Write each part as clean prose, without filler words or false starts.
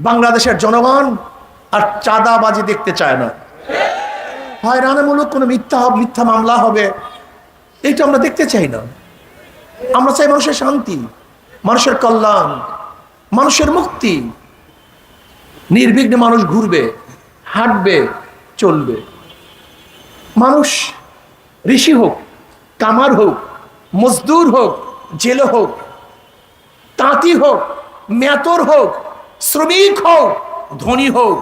বাংলাদেশের জনগণ আর চাঁদাবাজি দেখতে চায় না। হয়রানিমূলক কোনো মিথ্যা মামলা হবে, এইটা আমরা দেখতে চাই না। আমরা চাই মানুষের শান্তি, মানুষের কল্যাণ, মানুষের মুক্তি। নির্বিঘ্নে মানুষ ঘুরবে, হাঁটবে, চলবে। মানুষ ঋষি হোক, কামার হোক, মজদুর হোক, জেলে হোক, তাঁতি হোক, মেতর হোক, শ্রমিক হোক, ধনী হোক,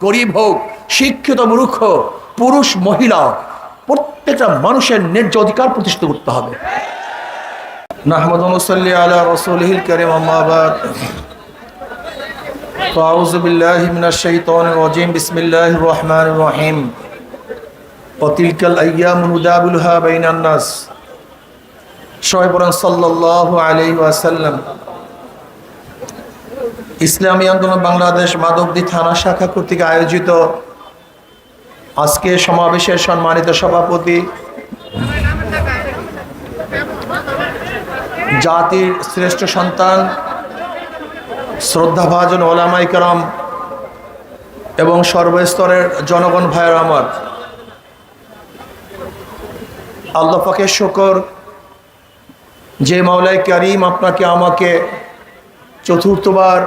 গরিব হোক, শিক্ষিত মূর্খ, পুরুষ মহিলা, প্রত্যেকটা মানুষের ন্যায্য অধিকার প্রতিষ্ঠিত করতে হবে। নাহমাদু ওয়া নুসাল্লি আলা রাসূলিহিল কারীম, আম্মা বাদ। আউযু বিল্লাহি মিনাশ শাইতানির রাজীম, বিসমিল্লাহির রহমানির রহিম। ওয়া তিলকাল আইয়ামু নুদাবিলুহা বাইনান নাস। সবাই বলেন সাল্লাল্লাহু আলাইহি ওয়াসাল্লাম। ইসলামী আন্দোলন বাংলাদেশ মাধবদী থানা শাখা কর্তৃক আয়োজিত আজকে সমাবেশের সম্মানিত সভাপতি, জাতির শ্রেষ্ঠ সন্তান, শ্রদ্ধাভাজন ওলামায়ে কেরাম এবং সর্বস্তরের জনগণ ভাইয়ের আমার, আল্লাহ পাকের শুকর যে মাওলায়ে কারীম আপনাকে আমাকে চতুর্থবার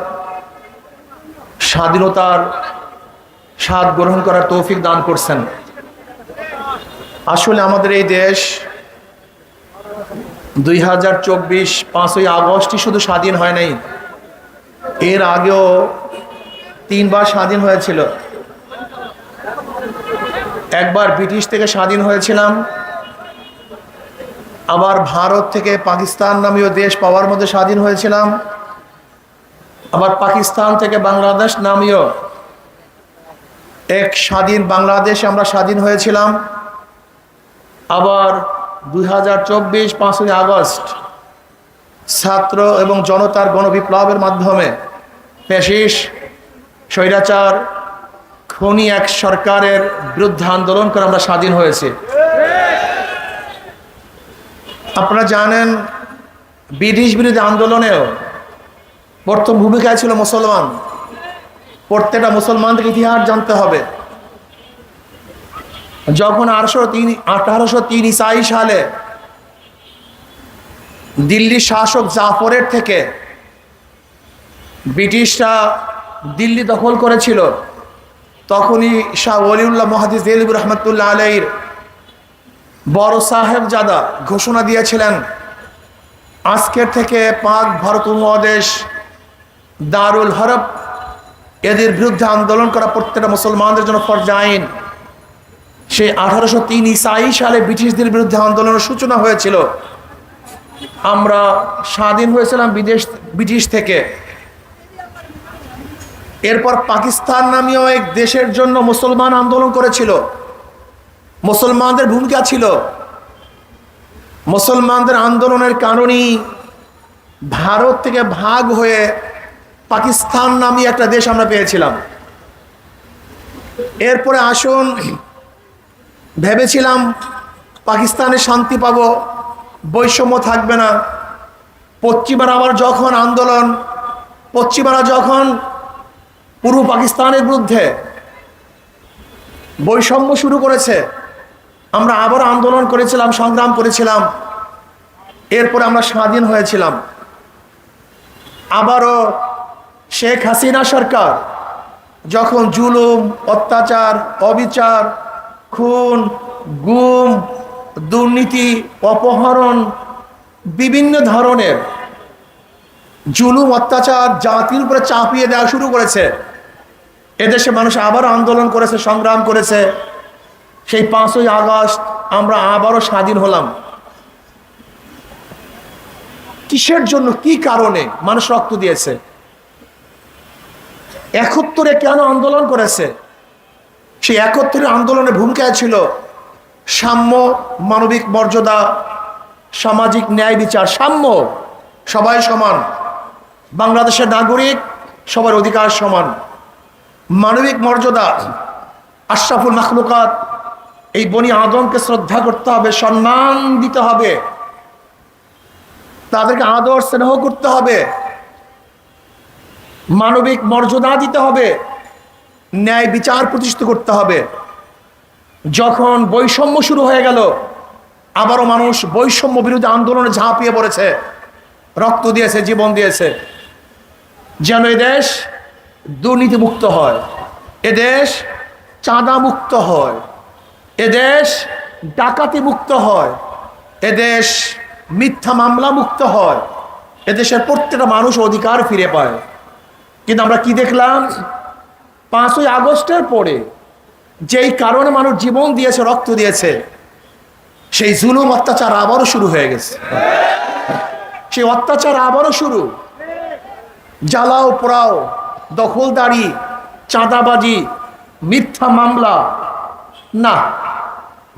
স্বাধীনতার স্বাদ গ্রহণ করার তৌফিক দান করছেন। আসলে আমাদের এই দেশ 2024 5ই আগস্টই শুধু স্বাধীন হয় নাই, এর আগেও 3 বার স্বাধীন হয়েছিল। একবার ব্রিটিশ থেকে স্বাধীন হয়েছিলাম, আবার ভারত থেকে পাকিস্তান নামীয় দেশ পাওয়ার মধ্যে স্বাধীন হয়েছিলাম, আবার পাকিস্তান থেকে বাংলাদেশ নামীয় এক স্বাধীন বাংলাদেশ আমরা স্বাধীন হয়েছিলাম। আবার 2024 5ই আগস্ট ছাত্র এবং জনতার গণবিপ্লবের মাধ্যমে ফ্যাসিস্ট স্বৈরাচার খনি এক সরকারের বিরুদ্ধে আন্দোলন করে আমরা স্বাধীন হয়েছি। আপনারা জানেন, ব্রিটিশ বিরোধী আন্দোলনেও প্রথম ভূমিকায় ছিল মুসলমান। প্রত্যেকটা মুসলমানদের ইতিহাস জানতে হবে। যখন 1803 ঈসাই সালে দিল্লির শাসক জাফরের থেকে ব্রিটিশরা দিল্লি দখল করেছিল, তখনই শাহ ওলিউল্লাহ মুহাদ্দিস দেহলভী রহমাতুল্লাহ আলাইহির বড় সাহেবজাদা ঘোষণা দিয়েছিলেন, আজকের থেকে পাক ভারত উপমহাদেশ দারুল হরব, এদের বিরুদ্ধে আন্দোলন করা প্রত্যেকটা মুসলমানদের জন্য ফরজ আইন। সেই 1803 ঈসাই সালে ব্রিটিশদের বিরুদ্ধে আন্দোলনের সূচনা হয়েছিল। আমরা স্বাধীন হয়েছিলাম ব্রিটিশ থেকে। এরপর পাকিস্তান নামীয় এক দেশের জন্য মুসলমান আন্দোলন করেছিল। মুসলমানদের ভূমিকা ছিল। মুসলমানদের আন্দোলনের কারণেই ভারত থেকে ভাগ হয়ে পাকিস্তান নামী একটা দেশ আমরা পেয়েছিলাম। এরপরে আসুন, ভেবেছিলাম পাকিস্তানে শান্তি পাবো, বৈষম্য থাকবে না। পশ্চিমারা আবার যখন পশ্চিমারা যখন পূর্ব পাকিস্তানের বিরুদ্ধে বৈষম্য শুরু করেছে, আমরা আবার আন্দোলন করেছিলাম, সংগ্রাম করেছিলাম। এরপরে আমরা স্বাধীন হয়েছিলাম। আবারও শেখ হাসিনা সরকার যখন জুলুম, অত্যাচার, অবিচার, খুন, গুম, দুর্নীতি, অপহরণ, বিভিন্ন ধরনের জুলুম অত্যাচার জাতির উপরে চাপিয়ে দেওয়া শুরু করেছে, এদেশে মানুষ আবার আন্দোলন করেছে, সংগ্রাম করেছে। সেই 5ই আগস্ট আমরা আবারও স্বাধীন হলাম। কিসের জন্য, কি কারণে মানুষ রক্ত দিয়েছে? 71-এ কেন আন্দোলন করেছে? সেই 71-এর আন্দোলনের ভূমিকায় ছিল সাম্য, মানবিক মর্যাদা, সামাজিক ন্যায় বিচার, সাম্য, সবাই সমান, বাংলাদেশের নাগরিক সবার অধিকার সমান, মানবিক মর্যাদা, আশরাফুল মাখলুকাত এই বনি আদমকে শ্রদ্ধা করতে হবে, সম্মান দিতে হবে, তাদেরকে আদর স্নেহ করতে হবে। মানবিক মর্যাদা দিতে হবে, ন্যায় বিচার প্রতিষ্ঠিত করতে হবে। যখন বৈষম্য শুরু হয়ে গেল, আবারও মানুষ বৈষম্য বিরোধী আন্দোলনে ঝাঁপিয়ে পড়েছে, রক্ত দিয়েছে, জীবন দিয়েছে, যেন এদেশ দুর্নীতিমুক্ত হয়, এদেশ চাঁদা মুক্ত হয়, এদেশ ডাকাতি মুক্ত হয়, এদেশ মিথ্যা মামলা মুক্ত হয়, এদেশের প্রত্যেকটা মানুষ অধিকার ফিরে পায়। কিন্তু আমরা কি দেখলাম? 5ই আগস্টের পরে যেই কারণে মানুষ জীবন দিয়েছে, রক্ত দিয়েছে, সেই জুলুম অত্যাচার আবারও শুরু হয়ে গেছে। সেই অত্যাচার আবারও শুরু। জ্বালাও পোড়াও, দখলদারি, চাঁদাবাজি, মিথ্যা মামলা। না,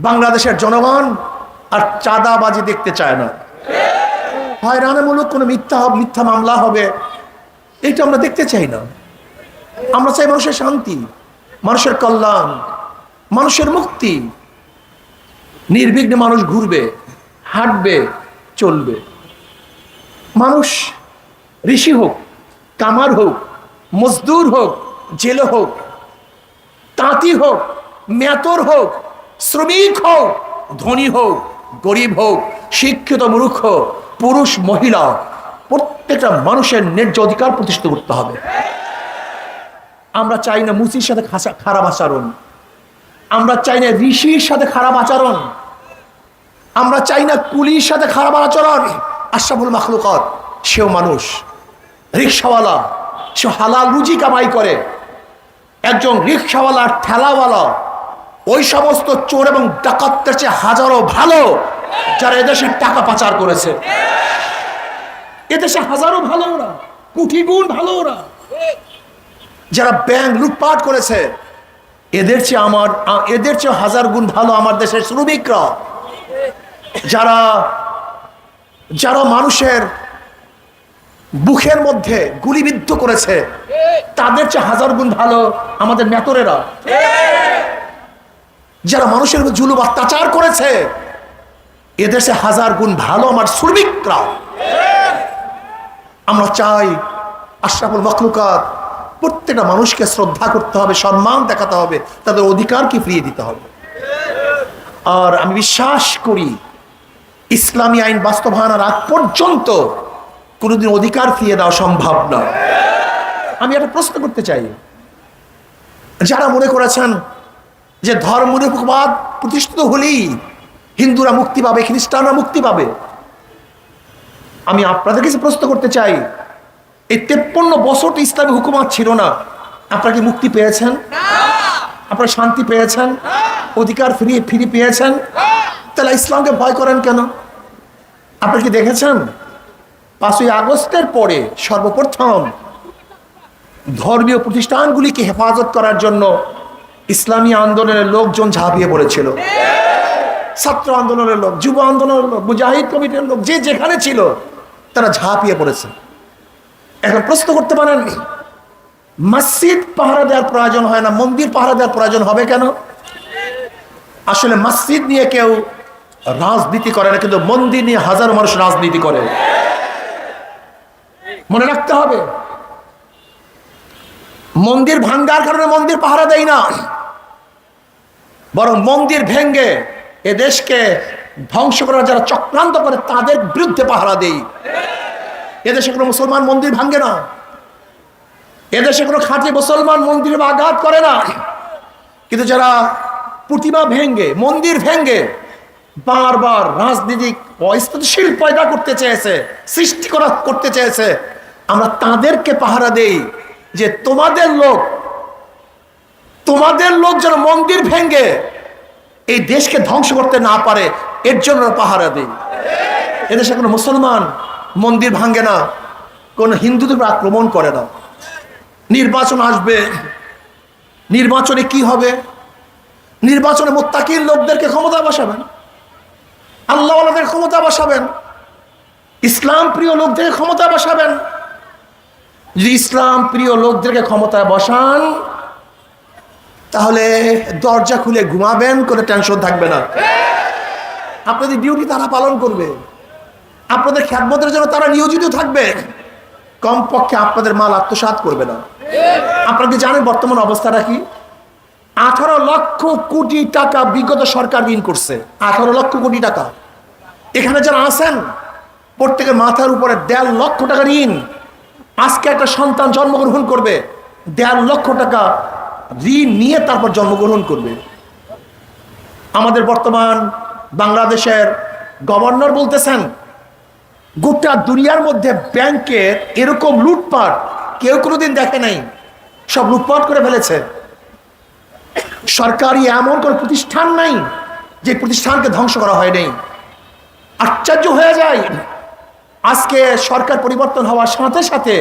বাংলাদেশের জনগণ আর চাঁদাবাজি দেখতে চায় না। হয়রানিমূলক কোনো মিথ্যা মামলা হবে, এটা আমরা দেখতে চাই না। আমরা চাই মানুষের শান্তি, মানুষের কল্যাণ, মানুষের মুক্তি। নির্বিঘ্নে মানুষ ঘুরবে, হাঁটবে, চলবে। মানুষ ঋষি হোক, কামার হোক, মজদুর হোক, জেলে হোক, তাঁতি হোক, মেতর হোক, শ্রমিক হোক, ধনী হোক, গরিব হোক, শিক্ষিত মূর্খ, পুরুষ মহিলা, প্রত্যেকটা মানুষের ন্যায্য অধিকার প্রতিষ্ঠিত করতে হবে। আমরা চাই না মুসির সাথে খারাপ আচরণ, আমরা চাই না ঋষির সাথে খারাপ আচরণ, আমরা চাই না কুলির সাথে খারাপ আচরণ। আশরাফুল মাখলুকাত, সেও মানুষ, রিক্সাওয়ালা, সে হালাল রুজি কামাই করে। একজন রিক্সাওয়ালার ঠেলাওয়ালা ওই সমস্ত চোর এবং ডাকাতদের চেয়ে হাজারো ভালো, যারা এদেশের টাকা পাচার করেছে। এদেশে হাজারো ভালো ওরা, কোটি গুণ ভালো ওরা। যারা ব্যাংক লুটপাট করেছে, এদের চেয়ে হাজার গুণ ভালো আমার দেশের শ্রমিকরা। যারা মানুষের বুকের মধ্যে গুলিবিদ্ধ করেছে, তাদের চেয়ে হাজার গুণ ভালো আমাদের মেতরেরা। যারা মানুষের জুলুম অত্যাচার করেছে, এদেশে হাজার গুণ ভালো আমার শ্রমিকরা। আমরা চাই আশরাফুল মাখলুকাত, প্রত্যেকটা মানুষকে শ্রদ্ধা করতে হবে, সম্মান দেখাতে হবে, তাদের অধিকারকে ফিরিয়ে দিতে হবে। আর আমি বিশ্বাস করি ইসলামী আইন বাস্তবায়নের আগ পর্যন্ত কোনোদিন অধিকার ফিরিয়ে দেওয়া সম্ভব নয়। আমি একটা প্রশ্ন করতে চাই, যারা মনে করেছেন যে ধর্মনিরপেক্ষবাদ প্রতিষ্ঠিত হলেই হিন্দুরা মুক্তি পাবে, খ্রিস্টানরা মুক্তি পাবে, আমি আপনাদের কাছে প্রশ্ন করতে চাই, এই 53 বছর তো ইসলামী হুকুমত ছিল না, আপনারা কি মুক্তি পেয়েছেন? আপনারা শান্তি পেয়েছেন? অধিকার ফিরে পেয়েছেন? তাহলে ইসলামকে ভয় করেন কেন? আপনারা কি দেখেছেন 5ই আগস্টের পরে সর্বপ্রথম ধর্মীয় প্রতিষ্ঠানগুলিকে হেফাজত করার জন্য ইসলামী আন্দোলনের লোকজন ঝাঁপিয়ে পড়েছিল। ছাত্র আন্দোলনের লোক, যুব আন্দোলনের লোক, মুজাহিদ কমিটির লোক, যে যেখানে ছিল তারা ঝাঁপিয়ে পড়েছে। এখন প্রশ্ন করতে পারেন, মসজিদ পাহারা দেওয়ার প্রয়োজন হয় না, মন্দির পাহারা দেওয়ার প্রয়োজন হবে কেন? আসলে মসজিদ নিয়ে কেউ রাজনীতি করে না, কিন্তু মন্দির নিয়ে হাজারো মানুষ রাজনীতি করে। মনে রাখতে হবে, মন্দির ভাঙ্গার কারণে মন্দির পাহারা দেয় না, বরং মন্দির ভেঙ্গে এ দেশকে ধ্বংস করার যারা চক্রান্ত করে তাদের বিরুদ্ধে পাহারা দেই। এদেশে কোনো মুসলমান মন্দির ভাঙ্গে না, এদেশে কোনো খাঁটি মুসলমান মন্দিরে আঘাত করে না, কিন্তু যারা প্রতিমা ভেঙ্গে, মন্দির ভেঙ্গে বারবার রাজনীতিক অস্থিতিশীল পয়দা করতে চেয়েছে, সৃষ্টি করতে চেয়েছে, আমরা তাদেরকে পাহারা দেই যে তোমাদের লোক যেন মন্দির ভেঙ্গে এই দেশকে ধ্বংস করতে না পারে, এর জন্য পাহারা দেই। এদেশে কোনো মুসলমান মন্দির ভাঙ্গে না, কোন হিন্দুদের আক্রমণ করে না। নির্বাচন আসবে, নির্বাচনে কি হবে? নির্বাচনে মুত্তাকির লোকদেরকে ক্ষমতা বসাবেন, আল্লাহওয়ালাদের ক্ষমতা বসাবেন, ইসলাম প্রিয় লোকদেরকে ক্ষমতা বসাবেন। যদি ইসলাম প্রিয় লোকদেরকে ক্ষমতায় বসান, তাহলে দরজা খুলে ঘুমাবেন, কোনো টেনশন থাকবে না। আপনাদের ডিউটি তারা পালন করবে, আপনাদের খেদমতের জন্য তারা নিয়োজিত থাকবে। কমপক্ষে আপনাদের মাল আত্মসাৎ করবে না। আপনারা কি জানেন বর্তমান অবস্থাটা কি? 18 লক্ষ কোটি টাকা বিগত সরকার ঋণ করছে। 18 লক্ষ কোটি টাকা। এখানে যারা আছেন প্রত্যেকের মাথার উপরে 1.5 লক্ষ টাকা ঋণ। আজকে একটা সন্তান জন্মগ্রহণ করবে, 1.5 লক্ষ টাকা ঋণ নিয়ে তারপর জন্মগ্রহণ করবে। আমাদের বর্তমান বাংলাদেশের গভর্নর বলতেছেন গোটা দুনিয়ার মধ্যে ব্যাংকের এরকম লুটপাট কেউ কোনোদিন দেখে নাই, সব লুটপাট করে ফেলেছে। সরকারি এমন কোন প্রতিষ্ঠান নাই যে প্রতিষ্ঠানকে ধ্বংস করা হয় নাই। আশ্চর্য হয়ে যায়, আজকে সরকার পরিবর্তন হওয়ার সাথে সাথে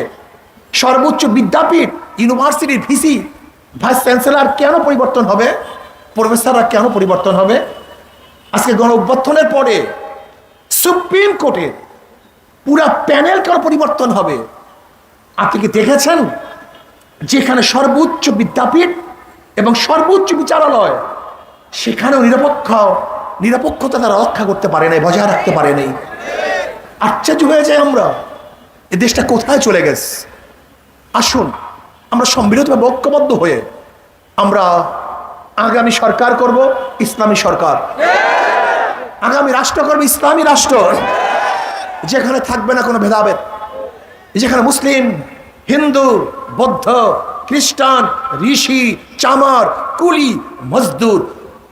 সর্বোচ্চ বিদ্যাপীঠ ইউনিভার্সিটির ভিসি ভাইস চ্যান্সেলর কেন পরিবর্তন হবে, প্রফেসররা কেন পরিবর্তন হবে? আজকে গণ অভ্যুত্থানের পরে সুপ্রিম কোর্টের পুরা প্যানেল কেন পরিবর্তন হবে? আপনি কি দেখেছেন যেখানে সর্বোচ্চ বিদ্যাপীঠ এবং সর্বোচ্চ বিচারালয়, সেখানেও নিরপেক্ষতা তারা রক্ষা করতে পারে নাই, বজায় রাখতে পারে নাই। আশ্চর্য হয়ে যায় আমরা, এ দেশটা কোথায় চলে গেছে। আসুন আমরা সম্মিলিতভাবে ঐক্যবদ্ধ হয়ে আমরা আগামী সরকার করব ইসলামী সরকার, আগামী রাষ্ট্র করব ইসলামী রাষ্ট্র, যেখানে থাকবে না কোনো ভেদাভেদ, যেখানে মুসলিম, হিন্দু, বৌদ্ধ, খ্রিস্টান, ঋষি, চামার, কুলি, মজদুর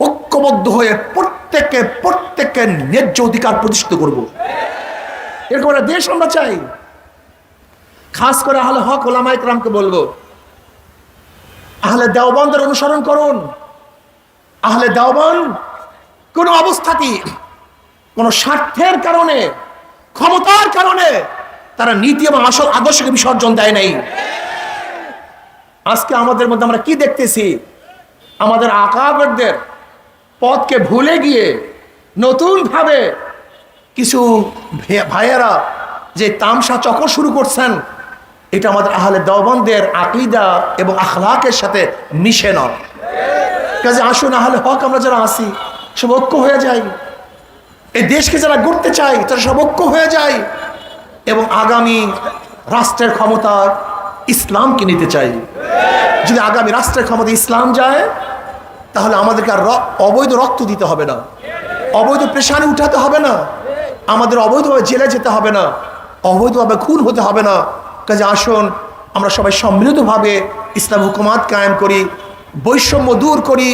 ঐক্যবদ্ধ হয়ে প্রত্যেকের ন্যায্য অধিকার প্রতিষ্ঠিত করব। এরকম একটা দেশ আমরা চাই। খাস করে আহলে হক ওলামায়ে কেরামকে বলবো, আহলে দেওবন্দের অনুসরণ করুন। আহলে দেওবন্দ কোন অবস্থাতেই কোন স্বার্থের কারণে, ক্ষমতার কারণে তারা নীতি এবং আসল আদর্শকে বিসর্জন দেয় নাই। আজকে আমাদের মধ্যে আমরা কি দেখতেছি? আমাদের আকাবেরদের পথকে ভুলে গিয়ে নতুন ভাবে কিছু ভাইয়েরা যে তামসা চক্র শুরু করছেন, এটা আমাদের আহলে দেওবন্দের আকীদা এবং আখলাকের সাথে মিশে না। কাজে আসুন আহলে হক আমরা যারা আছি সব ঐক্য হয়ে যায়, এই দেশকে যারা গড়তে চাই তারা সব ঐক্য হয়ে যায় এবং আগামী রাষ্ট্রের ক্ষমতা ইসলামকে নিতে চাই। যদি আগামী রাষ্ট্রের ক্ষমতা ইসলাম যায়, তাহলে আমাদেরকে আর অবৈধ রক্ত দিতে হবে না, অবৈধ পেশানি উঠাতে হবে না, আমাদের অবৈধভাবে জেলে যেতে হবে না, অবৈধভাবে খুন হতে হবে না। কাজে আসুন আমরা সবাই সম্মিলিতভাবে ইসলাম হুকুমাত কায়েম করি, বৈষম্য দূর করি,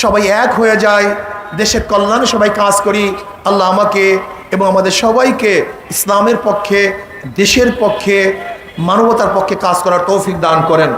সবাই এক হয়ে যায়, দেশের কল্যাণে সবাই কাজ করি। আল্লাহ আমাকে এবং আমাদের সবাইকে ইসলামের পক্ষে, দেশের পক্ষে, মানবতার পক্ষে কাজ করার তৌফিক দান করেন।